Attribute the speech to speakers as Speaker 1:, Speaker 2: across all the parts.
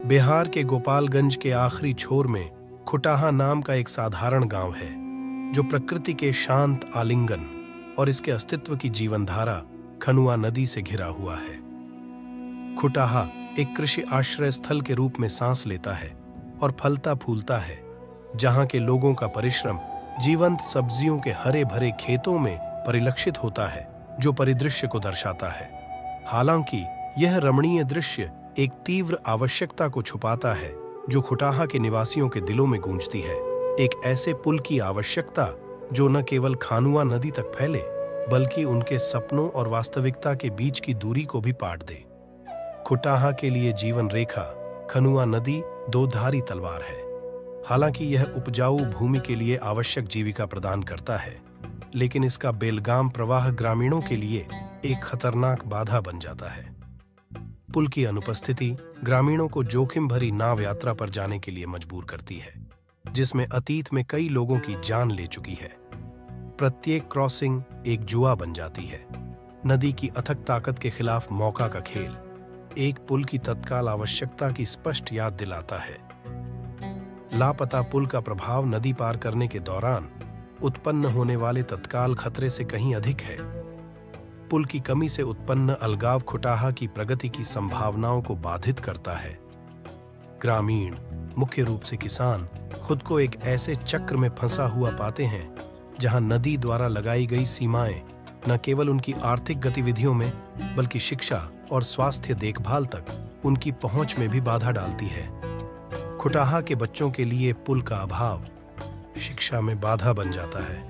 Speaker 1: बिहार के गोपालगंज के आखिरी छोर में खुटाहा नाम का एक साधारण गांव है, जो प्रकृति के शांत आलिंगन और इसके अस्तित्व की जीवनधारा खनुआ नदी से घिरा हुआ है। खुटाहा एक कृषि आश्रय स्थल के रूप में सांस लेता है और फलता फूलता है, जहां के लोगों का परिश्रम जीवंत सब्जियों के हरे भरे खेतों में परिलक्षित होता है, जो परिदृश्य को दर्शाता है। हालांकि यह रमणीय दृश्य एक तीव्र आवश्यकता को छुपाता है, जो खुटाहा के निवासियों के दिलों में गूंजती है। एक ऐसे पुल की आवश्यकता जो न केवल खानुआ नदी तक फैले, बल्कि उनके सपनों और वास्तविकता के बीच की दूरी को भी पाट दे। खुटाहा के लिए जीवन रेखा खनुआ नदी दो धारी तलवार है। हालांकि यह उपजाऊ भूमि के लिए आवश्यक जीविका प्रदान करता है, लेकिन इसका बेलगाम प्रवाह ग्रामीणों के लिए एक खतरनाक बाधा बन जाता है। पुल की अनुपस्थिति ग्रामीणों को जोखिम भरी नाव यात्रा पर जाने के लिए मजबूर करती है, जिसमें अतीत में कई लोगों की जान ले चुकी है। प्रत्येक क्रॉसिंग एक जुआ बन जाती है, नदी की अथक ताकत के खिलाफ मौका का खेल। एक पुल की तत्काल आवश्यकता की स्पष्ट याद दिलाता है। लापता पुल का प्रभाव नदी पार करने के दौरान उत्पन्न होने वाले तत्काल खतरे से कहीं अधिक है। पुल की कमी से उत्पन्न अलगाव खुटाहा की प्रगति की संभावनाओं को बाधित करता है। ग्रामीण, मुख्य रूप से किसान, खुद को एक ऐसे चक्र में फंसा हुआ पाते हैं, जहां नदी द्वारा लगाई गई सीमाएं न केवल उनकी आर्थिक गतिविधियों में, बल्कि शिक्षा और स्वास्थ्य देखभाल तक उनकी पहुंच में भी बाधा डालती है। खुटाहा के बच्चों के लिए पुल का अभाव शिक्षा में बाधा बन जाता है।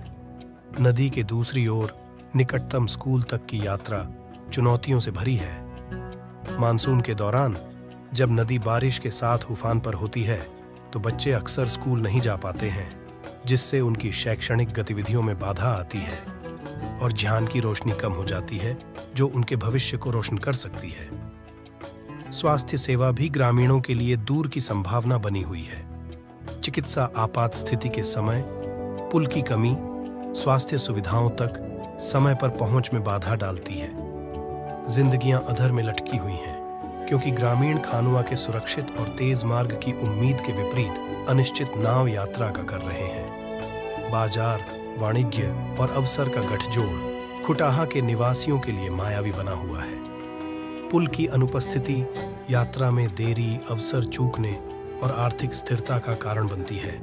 Speaker 1: नदी के दूसरी ओर निकटतम स्कूल तक की यात्रा चुनौतियों से भरी है। मानसून के दौरान जब नदी बारिश के साथ उफान पर होती है, तो बच्चे अक्सर स्कूल नहीं जा पाते हैं, जिससे उनकी शैक्षणिक गतिविधियों में बाधा आती है और ज्ञान की रोशनी कम हो जाती है, जो उनके भविष्य को रोशन कर सकती है। स्वास्थ्य सेवा भी ग्रामीणों के लिए दूर की संभावना बनी हुई है। चिकित्सा आपात स्थिति के समय पुल की कमी स्वास्थ्य सुविधाओं तक समय पर पहुंच में बाधा डालती है। जिंदगियां अधर में लटकी हुई हैं, क्योंकि ग्रामीण खानुआ के सुरक्षित और तेज मार्ग की उम्मीद के विपरीत अनिश्चित नाव यात्रा का कर रहे हैं। बाजार, वाणिज्य और अवसर का गठजोड़ खुटाहा के निवासियों के लिए मायावी बना हुआ है। पुल की अनुपस्थिति यात्रा में देरी, अवसर चूकने और आर्थिक स्थिरता का कारण बनती है।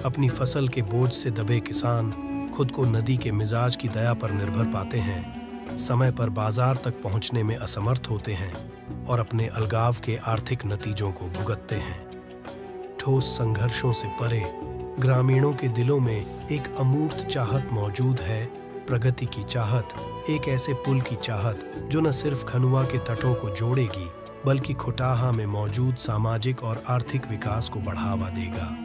Speaker 1: अपनी फसल के बोझ से दबे किसान खुद को नदी के मिजाज की दया पर निर्भर पाते हैं, समय पर बाजार तक पहुंचने में असमर्थ होते हैं और अपने अलगाव के आर्थिक नतीजों को भुगतते हैं। ठोस संघर्षों से परे ग्रामीणों के दिलों में एक अमूर्त चाहत मौजूद है, प्रगति की चाहत, एक ऐसे पुल की चाहत जो न सिर्फ खनुआ के तटों को जोड़ेगी, बल्कि खुटाहा में मौजूद सामाजिक और आर्थिक विकास को बढ़ावा देगा।